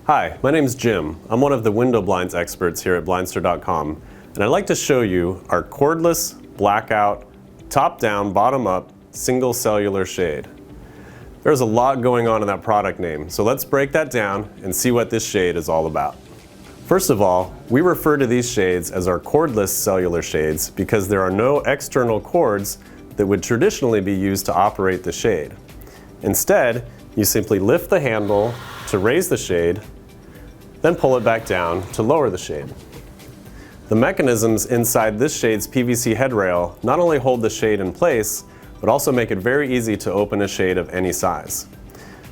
Hi, my name's Jim. I'm one of the window blinds experts here at Blindster.com, and I'd like to show you our cordless blackout top-down, bottom-up single cellular shade. There's a lot going on in that product name, so let's break that down and see what this shade is all about. First of all, we refer to these shades as our cordless cellular shades because there are no external cords that would traditionally be used to operate the shade. Instead, you simply lift the handle to raise the shade, then pull it back down to lower the shade. The mechanisms inside this shade's PVC headrail not only hold the shade in place, but also make it very easy to open a shade of any size.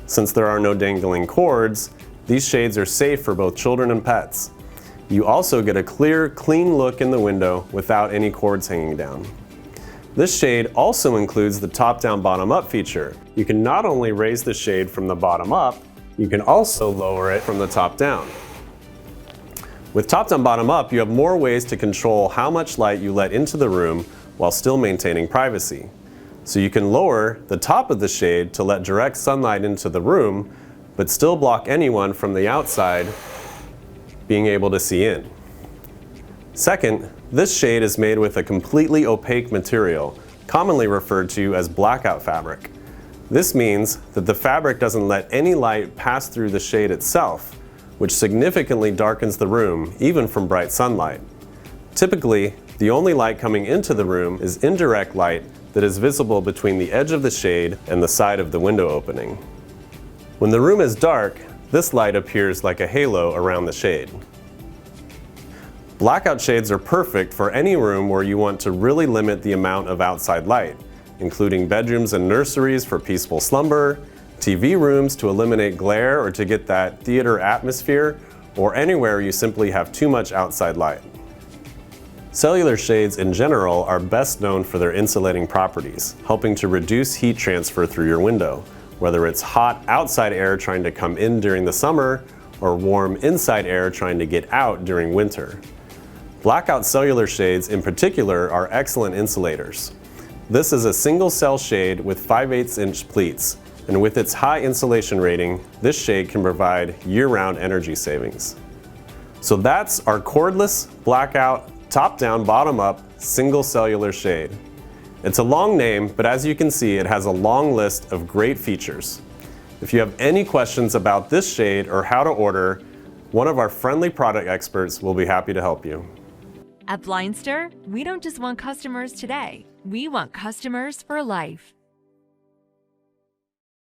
Since there are no dangling cords, these shades are safe for both children and pets. You also get a clear, clean look in the window without any cords hanging down. This shade also includes the top-down, bottom-up feature. You can not only raise the shade from the bottom up, you can also lower it from the top down. With top-down, bottom-up, you have more ways to control how much light you let into the room while still maintaining privacy. So you can lower the top of the shade to let direct sunlight into the room, but still block anyone from the outside being able to see in. Second, this shade is made with a completely opaque material, commonly referred to as blackout fabric. This means that the fabric doesn't let any light pass through the shade itself, which significantly darkens the room, even from bright sunlight. Typically, the only light coming into the room is indirect light that is visible between the edge of the shade and the side of the window opening. When the room is dark, this light appears like a halo around the shade. Blackout shades are perfect for any room where you want to really limit the amount of outside light, including bedrooms and nurseries for peaceful slumber, TV rooms to eliminate glare or to get that theater atmosphere, or anywhere you simply have too much outside light. Cellular shades in general are best known for their insulating properties, helping to reduce heat transfer through your window, whether it's hot outside air trying to come in during the summer or warm inside air trying to get out during winter. Blackout cellular shades in particular are excellent insulators. This is a single cell shade with 5/8 inch pleats, and with its high insulation rating, this shade can provide year-round energy savings. So that's our cordless, blackout, top-down, bottom-up, single cellular shade. It's a long name, but as you can see, it has a long list of great features. If you have any questions about this shade or how to order, one of our friendly product experts will be happy to help you. At Blindster, we don't just want customers today, we want customers for life.